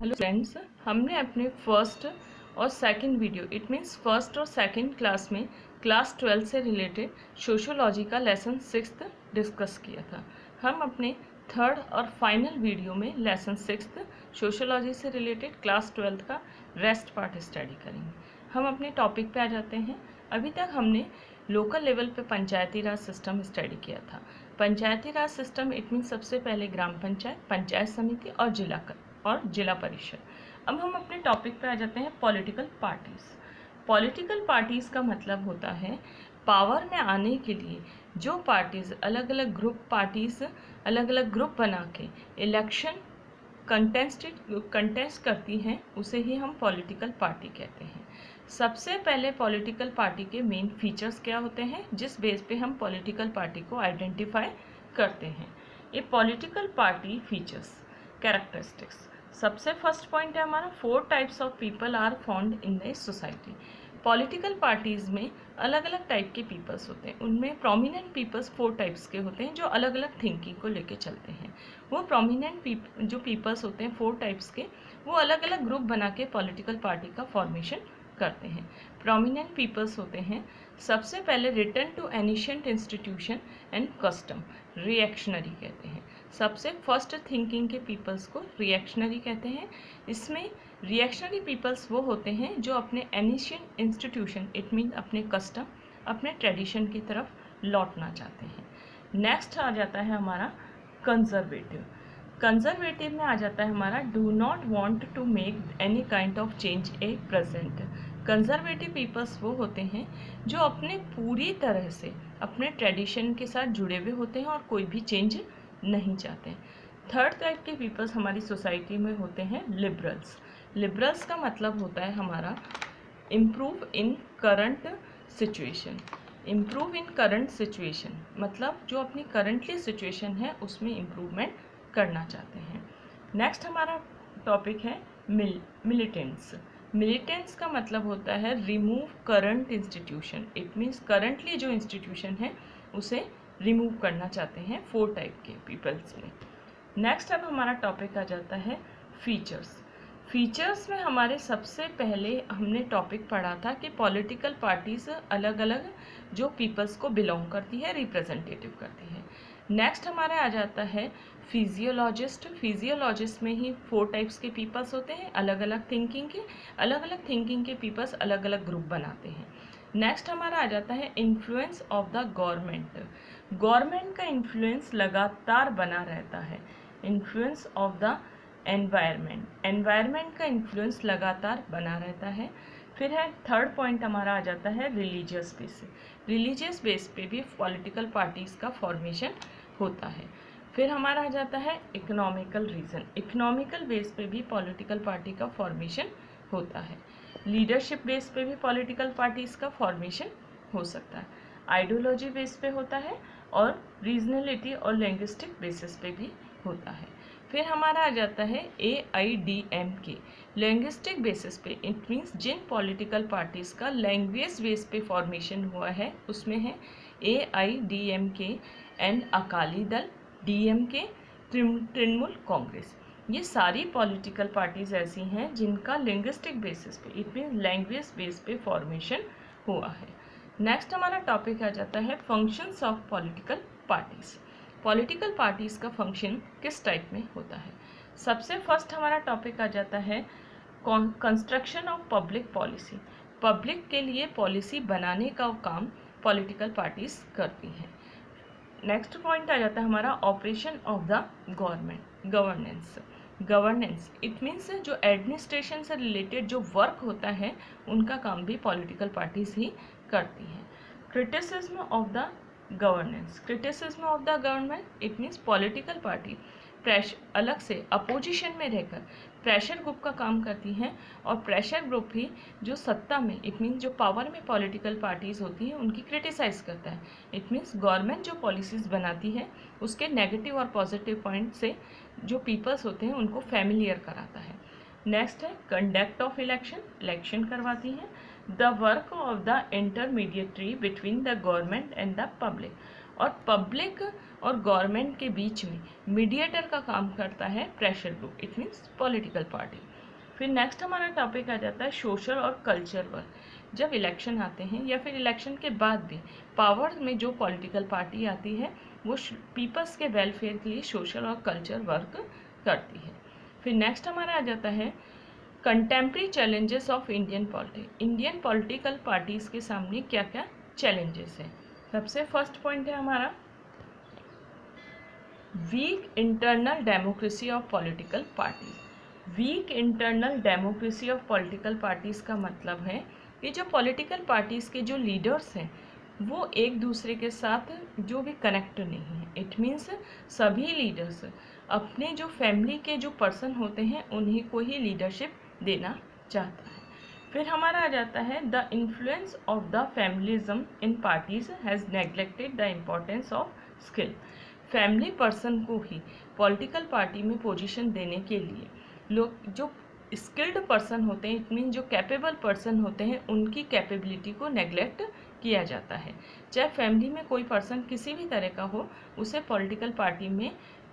Hello friends, हमने अपने first और second video it means first और सेकंड क्लास में क्लास 12 से रिलेटेड सोशियोलॉजी का लेसन 6 डिस्कस किया था। हम अपने थर्ड और फाइनल वीडियो में लेसन 6 सोशियोलॉजी से रिलेटेड क्लास 12 का रेस्ट पार्ट स्टडी करेंगे। हम अपने टॉपिक पे आ जाते हैं। अभी तक हमने लोकल लेवल पे पंचायती राज सिस्टम स्टडी किया था। पंचायती राज सिस्टम इट मीन्स सबसे पहले ग्राम पंचायत, पंचायत समिति और जिला परिषद। अब हम अपने टॉपिक पे आ जाते हैं पॉलिटिकल पार्टीज। पॉलिटिकल पार्टीज का मतलब होता है पावर में आने के लिए जो पार्टीज अलग अलग ग्रुप बना के इलेक्शन कंटेस्ट करती हैं उसे ही हम पॉलिटिकल पार्टी कहते हैं। सबसे पहले पॉलिटिकल पार्टी के मेन फीचर्स क्या होते हैं जिस बेस पे हम पॉलिटिकल पार्टी को आइडेंटिफाई करते हैं। ये पॉलिटिकल पार्टी फीचर्स कैरेक्टरिस्टिक्स। सबसे फर्स्ट पॉइंट है हमारा 4 types of people are found in the society. Political parties में अलग अलग टाइप के पीपल्स होते हैं। उनमें प्रोमिनेंट पीपल्स 4 टाइप्स के होते हैं जो अलग अलग थिंकिंग को लेके चलते हैं। वो प्रोमिनेंट जो पीपल्स होते हैं 4 टाइप्स के, वो अलग अलग ग्रुप बना के पॉलिटिकल पार्टी का फॉर्मेशन करते हैं। प्रोमिनेंट पीपल्स होते हैं सबसे पहले return to ancient institution and custom, reactionary कहते हैं। सबसे फर्स्ट थिंकिंग के पीपल्स को रिएक्शनरी कहते हैं। इसमें रिएक्शनरी पीपल्स वो होते हैं जो अपने एनिशिएंट इंस्टीट्यूशन इट मीन अपने कस्टम, अपने ट्रेडिशन की तरफ लौटना चाहते हैं। नेक्स्ट आ जाता है हमारा कंजर्वेटिव। कंजर्वेटिव में आ जाता है हमारा do not want to make any kind of change a present. Conservative peoples वो होते हैं जो अपने पूरी तरह से अपने ट्रेडिशन के साथ जुड़े हुए होते हैं और कोई भी चेंज नहीं चाहते। थर्ड टाइप के पीपल्स हमारी सोसाइटी में होते हैं लिबरल्स। लिबरल्स का मतलब होता है हमारा improve in current situation. Improve in current situation मतलब जो अपनी करंटली सिचुएशन है उसमें इम्प्रूवमेंट करना चाहते हैं। नेक्स्ट हमारा टॉपिक है मिलिटेंट्स। मिलिटेंट्स का मतलब होता है remove current institution. It means currently जो इंस्टीट्यूशन है उसे रिमूव करना चाहते हैं 4 टाइप के पीपल्स में। नेक्स्ट अब हमारा टॉपिक आ जाता है फीचर्स। फीचर्स में हमारे सबसे पहले हमने टॉपिक पढ़ा था कि पॉलिटिकल पार्टीज अलग अलग जो पीपल्स को बिलोंग करती है, रिप्रेजेंटेटिव करती है। नेक्स्ट हमारा आ जाता है फिजियोलॉजिस्ट। फिजियोलॉजिस्ट में ही 4 टाइप्स के पीपल्स होते हैं अलग अलग थिंकिंग के पीपल्स अलग अलग ग्रुप बनाते हैं। नेक्स्ट हमारा आ जाता है influence of the government. Government का इन्फ्लुएंस लगातार बना रहता है। इन्फ्लुएंस ऑफ द एनवायरनमेंट का इन्फ्लुएंस लगातार बना रहता है। फिर है थर्ड पॉइंट हमारा आ जाता है रिलीजियस बेस। रिलीजियस बेस पे भी पॉलिटिकल पार्टीज़ का फॉर्मेशन होता है। फिर हमारा आ जाता है इकोनॉमिकल रीजन। इकोनॉमिकल बेस पे भी पॉलिटिकल पार्टी का फॉर्मेशन होता है। लीडरशिप बेस पे भी पॉलिटिकल पार्टीज़ का फॉर्मेशन हो सकता है। आइडियोलॉजी बेस पे होता है और रीजनलिटी और लैंग्विस्टिक बेसिस पे भी होता है। फिर हमारा आ जाता है AIDMK। लैंग्विस्टिक बेसिस पे इट मीन्स जिन पॉलिटिकल पार्टीज़ का लैंग्वेज बेस पे फॉर्मेशन हुआ है उसमें है AIDMK and Akali Dal, DMK, Trinamool Congress. ये सारी पॉलिटिकल पार्टीज़ ऐसी हैं जिनका लिंग्विस्टिक बेसिस पे इट मीन्स लैंग्वेज बेस पे फॉर्मेशन हुआ है। नेक्स्ट हमारा टॉपिक आ जाता है functions of political parties. Political parties का फंक्शन किस टाइप में होता है। सबसे फर्स्ट हमारा टॉपिक आ जाता है construction of public policy. Public के लिए पॉलिसी बनाने का काम पॉलिटिकल पार्टीज़ करती हैं। नेक्स्ट पॉइंट आ जाता है हमारा operation of the governance. Governance it means जो एडमिनिस्ट्रेशन से रिलेटेड जो वर्क होता है उनका काम भी पॉलिटिकल पार्टीज ही करती हैं। Criticism of the governance. Criticism of the government it means political party अलग से अपोजिशन में रहकर प्रेशर ग्रुप का काम करती हैं और प्रेशर ग्रुप ही जो सत्ता में इट मीन्स जो पावर में पॉलिटिकल पार्टीज़ होती हैं उनकी क्रिटिसाइज़ करता है। इट मीन्स गवर्नमेंट जो पॉलिसीज़ बनाती है उसके नेगेटिव और पॉजिटिव पॉइंट से जो पीपल्स होते हैं उनको फैमिलियर कराता है। नेक्स्ट है कंडक्ट ऑफ इलेक्शन करवाती हैं। The work of the intermediary between the government and the public. और पब्लिक और गवर्नमेंट के बीच में मीडिएटर का काम करता है pressure group, it means political party. फिर नेक्स्ट हमारा टॉपिक आ जाता है सोशल और कल्चर वर्क। जब इलेक्शन आते हैं या फिर इलेक्शन के बाद भी पावर में जो पॉलिटिकल पार्टी आती है वो पीपल्स के वेलफेयर के लिए सोशल और कल्चर वर्क करती है। फिर नेक्स्ट हमारा आ जाता है contemporary challenges of Indian politics. Indian political parties के सामने क्या क्या चैलेंजेस हैं। सबसे फर्स्ट पॉइंट है हमारा weak internal democracy of political parties. Weak internal democracy of political parties का मतलब है कि जो पॉलिटिकल पार्टीज के जो लीडर्स हैं वो एक दूसरे के साथ जो भी कनेक्ट नहीं है। इट मीन्स सभी लीडर्स अपने जो फैमिली के जो पर्सन होते हैं उन्हीं को ही लीडरशिप देना चाहता है। फिर हमारा आ जाता है the influence of the familism in parties has neglected the importance of skill. Family person को ही पॉलिटिकल पार्टी में पोजीशन देने के लिए लोग जो स्किल्ड पर्सन होते हैं, इट मीन जो कैपेबल पर्सन होते हैं, उनकी कैपेबिलिटी को नेग्लेक्ट किया जाता है। चाहे फैमिली में कोई पर्सन किसी भी तरह का हो, उसे पॉलिटिकल पार्टी में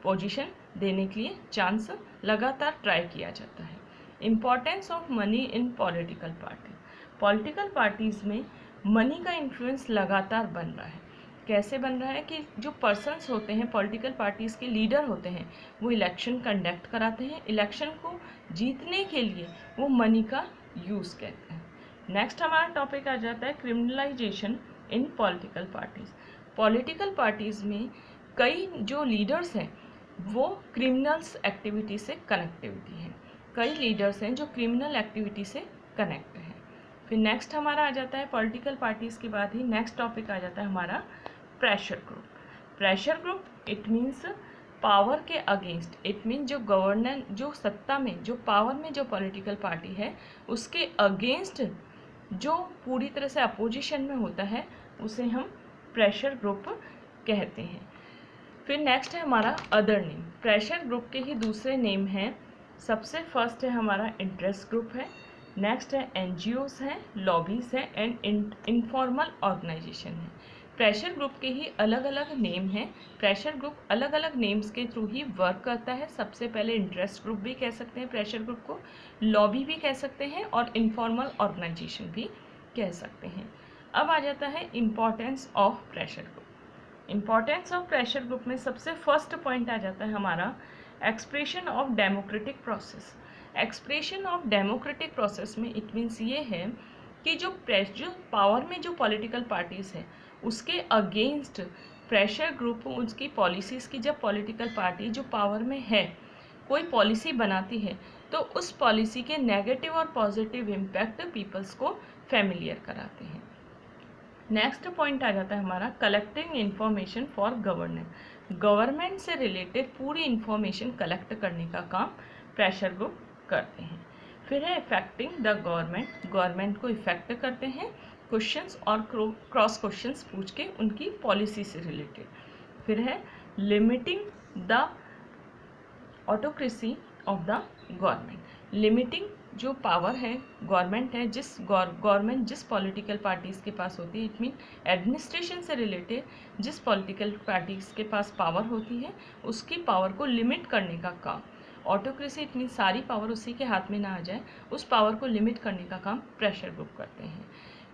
पोजीशन देने के लिए चांस लगातार ट्राई किया जाता है। Importance of money in political party. Political parties में मनी का इन्फ्लुएंस लगातार बन रहा है। कैसे बन रहा है कि जो पर्सन्स होते हैं पॉलिटिकल पार्टीज़ के लीडर होते हैं वो इलेक्शन कंडक्ट कराते हैं। इलेक्शन को जीतने के लिए वो मनी का यूज़ करते हैं। नेक्स्ट हमारा टॉपिक आ जाता है क्रिमिनलाइजेशन इन पॉलिटिकल पार्टीज़। पॉलिटिकल पार्टीज़ में कई जो लीडर्स हैं वो क्रिमिनल्स एक्टिविटी से कनेक्टिविटी है। कई लीडर्स हैं जो क्रिमिनल एक्टिविटी से कनेक्ट हैं। फिर नेक्स्ट हमारा आ जाता है पॉलिटिकल पार्टीज़ के बाद ही नेक्स्ट टॉपिक आ जाता है हमारा pressure group. Pressure group it means power के अगेंस्ट, इट मीन जो गवर्नर जो सत्ता में जो पावर में जो पॉलिटिकल पार्टी है उसके अगेंस्ट जो पूरी तरह से अपोजिशन में होता है उसे हम प्रेशर ग्रुप कहते हैं। फिर नेक्स्ट है हमारा अदर नेम। प्रेशर ग्रुप के ही दूसरे नेम हैं। सबसे फर्स्ट है हमारा इंटरेस्ट ग्रुप है, नेक्स्ट है एनजीओस हैं, लॉबीज हैं एंड इनफॉर्मल ऑर्गेनाइजेशन है। प्रेशर ग्रुप के ही अलग अलग नेम हैं। प्रेशर ग्रुप अलग अलग नेम्स के थ्रू ही वर्क करता है। सबसे पहले इंटरेस्ट ग्रुप भी कह सकते हैं प्रेशर ग्रुप को, लॉबी भी कह सकते हैं और इनफॉर्मल ऑर्गेनाइजेशन भी कह सकते हैं। अब आ जाता है importance of pressure group. Importance of pressure group में सबसे फर्स्ट पॉइंट आ जाता है हमारा expression of democratic process. Expression of democratic process में इट मीन्स ये है कि जो पावर में जो पॉलिटिकल पार्टीज़ हैं उसके अगेंस्ट प्रेशर ग्रुप उसकी पॉलिसीज़ की, जब पॉलिटिकल पार्टी जो पावर में है कोई पॉलिसी बनाती है तो उस पॉलिसी के नेगेटिव और पॉजिटिव इम्पैक्ट पीपल्स को फैमिलियर कराते हैं। नेक्स्ट पॉइंट आ जाता है हमारा collecting information for governance. Government से रिलेटेड पूरी इन्फॉर्मेशन कलेक्ट करने का काम प्रेशर ग्रुप करते हैं। फिर है इफेक्टिंग द गवर्नमेंट। गवर्नमेंट को इफेक्ट करते हैं क्वेश्चंस और क्रॉस क्वेश्चंस पूछ के उनकी पॉलिसी से रिलेटेड। फिर है limiting the autocracy of the government. Limiting जो पावर है गवर्नमेंट है, गवर्नमेंट जिस पॉलिटिकल पार्टीज़ के पास होती है, इट मीन एडमिनिस्ट्रेशन से रिलेटेड जिस पॉलिटिकल पार्टीज़ के पास पावर होती है उसकी पावर को लिमिट करने का काम। ऑटोक्रेसी इट मीन सारी पावर उसी के हाथ में ना आ जाए, उस पावर को लिमिट करने का काम प्रेशर ग्रुप करते हैं।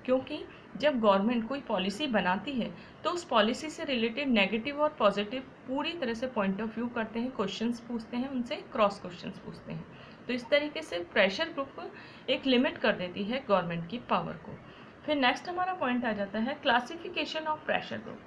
क्योंकि जब गवर्नमेंट कोई पॉलिसी बनाती है तो उस पॉलिसी से रिलेटेड नेगेटिव और पॉजिटिव पूरी तरह से पॉइंट ऑफ व्यू करते हैं, क्वेश्चंस पूछते हैं, उनसे क्रॉस क्वेश्चंस पूछते हैं। तो इस तरीके से प्रेशर ग्रुप एक लिमिट कर देती है गवर्नमेंट की पावर को। फिर नेक्स्ट हमारा पॉइंट आ जाता है classification of pressure group.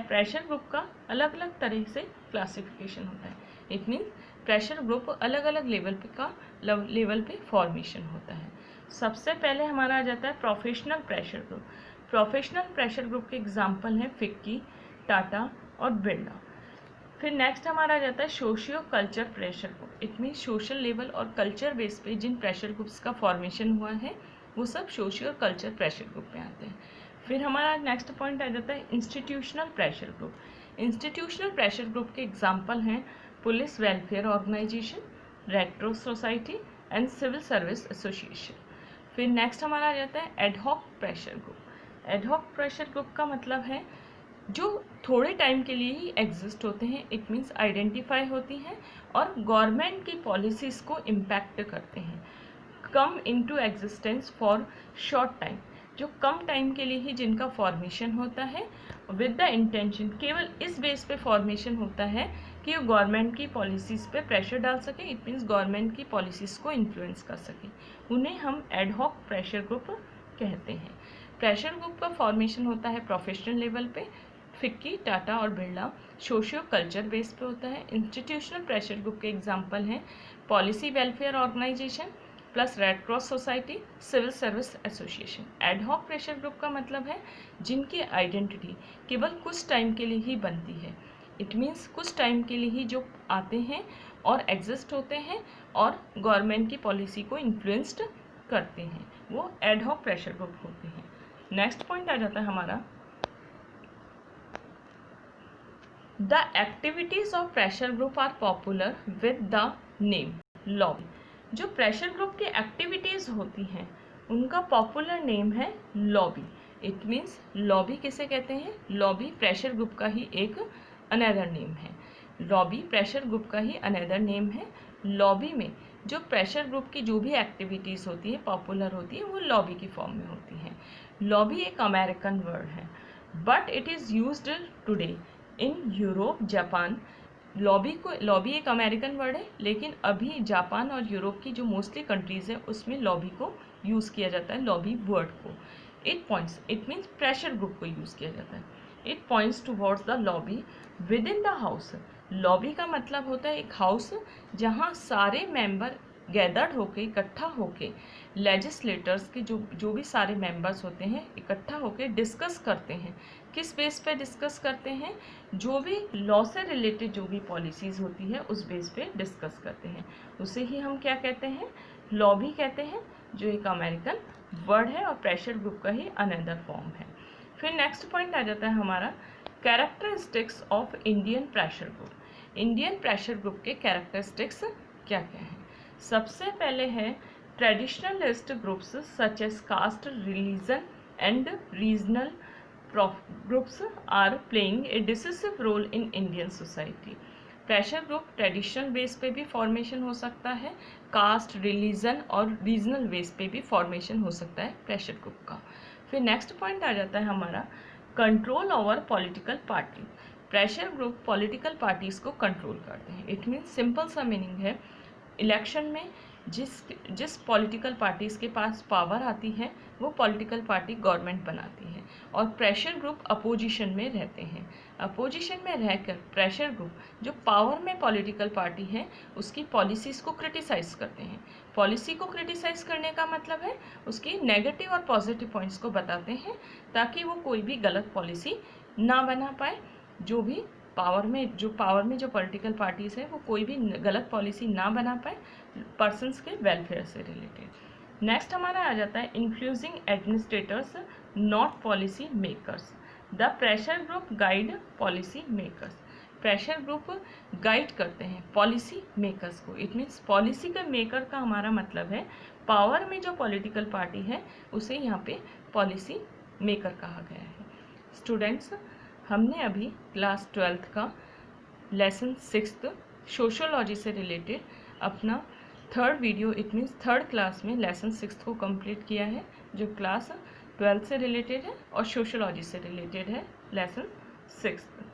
Pressure group का अलग अलग तरह से क्लासिफिकेशन होता है। इट मीन्स प्रेशर ग्रुप अलग अलग लेवल पे फॉर्मेशन होता है। सबसे पहले हमारा आ जाता है professional pressure group. Professional pressure group के एग्जाम्पल हैं फिक्की, टाटा और बिरला। फिर नेक्स्ट हमारा आ जाता है socio culture pressure group. It mean social level और कल्चर बेस पे जिन प्रेशर ग्रुप्स का फॉर्मेशन हुआ है वो सब सोशियो और कल्चर प्रेशर ग्रुप में आते हैं। फिर हमारा नेक्स्ट पॉइंट आ जाता है institutional pressure group. Institutional pressure group के एग्जाम्पल हैं police welfare organisation, red cross society and civil service association. फिर नेक्स्ट हमारा आ जाता है ad hoc pressure group. Ad hoc pressure group का मतलब है जो थोड़े टाइम के लिए ही एग्जिस्ट होते हैं, इट मीन्स आइडेंटिफाई होती हैं और गवर्नमेंट की पॉलिसीज़ को इम्पैक्ट करते हैं, come into existence for short time, जो कम टाइम के लिए ही जिनका फॉर्मेशन होता है विद द इंटेंशन, केवल इस बेस पे फॉर्मेशन होता है कि वो गवर्नमेंट की पॉलिसीज़ पे प्रेशर डाल सके, इट मीन्स गवर्नमेंट की पॉलिसीज़ को इन्फ्लुएंस कर सके, उन्हें हम एड हॉक प्रेशर ग्रुप कहते हैं। प्रेशर ग्रुप का फॉर्मेशन होता है प्रोफेशनल लेवल पे, फिक्की, टाटा और बिरला सोशियो कल्चर बेस पे होता है। इंस्टीट्यूशनल प्रेशर ग्रुप के एग्जांपल हैं policy welfare organisation plus red cross society, civil service association. Ad hoc pressure group का मतलब है जिनकी आइडेंटिटी केवल कुछ टाइम के लिए ही बनती है, इट मीन्स कुछ टाइम के लिए ही जो आते हैं और एग्जिस्ट होते हैं और गवर्नमेंट की पॉलिसी को इन्फ्लुएंस्ड करते हैं, वो एड हॉक प्रेशर ग्रुप होते हैं। नेक्स्ट पॉइंट आ जाता है हमारा the activities of pressure group are popular with the name lobby. जो प्रेशर ग्रुप की एक्टिविटीज होती हैं उनका पॉपुलर नेम है लॉबी, इट मीन्स लॉबी किसे कहते हैं, लॉबी प्रेशर ग्रुप का ही एक अनदर नेम है, लॉबी प्रेशर ग्रुप का ही अनदर नेम है। लॉबी में जो प्रेशर ग्रुप की जो भी एक्टिविटीज़ होती है पॉपुलर होती है वो लॉबी की फॉर्म में होती हैं। लॉबी एक अमेरिकन वर्ड है but it is used today in Europe Japan. Lobby एक अमेरिकन वर्ड है लेकिन अभी जापान और यूरोप की जो मोस्टली कंट्रीज़ है उसमें लॉबी को यूज़ किया जाता है, लॉबी वर्ड को। इट मीन्स प्रेशर ग्रुप को यूज़ किया जाता है। It points towards the lobby with in the house. Lobby का मतलब होता है एक हाउस जहाँ सारे मेंबर गैदर्ड होके, इकट्ठा होके, लेजिस्लेटर्स के जो भी सारे मेंबर्स होते हैं इकट्ठा होके डिस्कस करते हैं। किस बेस पे डिस्कस करते हैं, जो भी लॉ से रिलेटेड जो भी पॉलिसीज़ होती है उस बेस पे डिस्कस करते हैं, उसे ही हम क्या कहते हैं, लॉबी कहते हैं, जो एक अमेरिकन वर्ड है और प्रेशर ग्रुप का ही अनदर फॉर्म है। फिर नेक्स्ट पॉइंट आ जाता है हमारा characteristics of Indian pressure group. Indian pressure group के कैरेक्टरिस्टिक्स क्या क्या हैं। सबसे पहले है traditionalist groups such as caste, religion and regional groups are playing a decisive role in Indian society. Pressure group traditional base पे भी फॉर्मेशन हो सकता है, कास्ट, रिलीजन और रीजनल बेस पे भी फॉर्मेशन हो सकता है प्रेशर ग्रुप का। फिर नेक्स्ट पॉइंट आ जाता है हमारा control over political party. Pressure group political parties को कंट्रोल करते हैं, इट मीन्स सिंपल सा मीनिंग है इलेक्शन में जिस पॉलिटिकल पार्टीज़ के पास पावर आती है वो पॉलिटिकल पार्टी गवर्नमेंट बनाती है और प्रेशर ग्रुप अपोजिशन में रहते हैं। अपोजिशन में रहकर प्रेशर ग्रुप जो पावर में पॉलिटिकल पार्टी है उसकी पॉलिसीज़ को क्रिटिसाइज़ करते हैं। पॉलिसी को क्रिटिसाइज़ करने का मतलब है उसकी नेगेटिव और पॉजिटिव पॉइंट्स को बताते हैं ताकि वो कोई भी गलत पॉलिसी ना बना पाए। जो पावर में जो पॉलिटिकल पार्टीज़ है वो कोई भी गलत पॉलिसी ना बना पाए पर्सन्स के वेलफेयर से रिलेटेड। नेक्स्ट हमारा आ जाता है influencing administrators not policy makers. The pressure group guide policy makers. Pressure group guide करते हैं पॉलिसी मेकर्स को, इट मीन्स पॉलिसी का मेकर का हमारा मतलब है पावर में जो पॉलिटिकल पार्टी है उसे यहाँ पे पॉलिसी मेकर कहा गया है। स्टूडेंट्स, हमने अभी क्लास 12th का लेसन 6 सोशियोलॉजी से रिलेटेड अपना third video, it means third class में लेसन 6 को कंप्लीट किया है जो क्लास 12th से रिलेटेड है और सोशियोलॉजी से रिलेटेड है लेसन 6।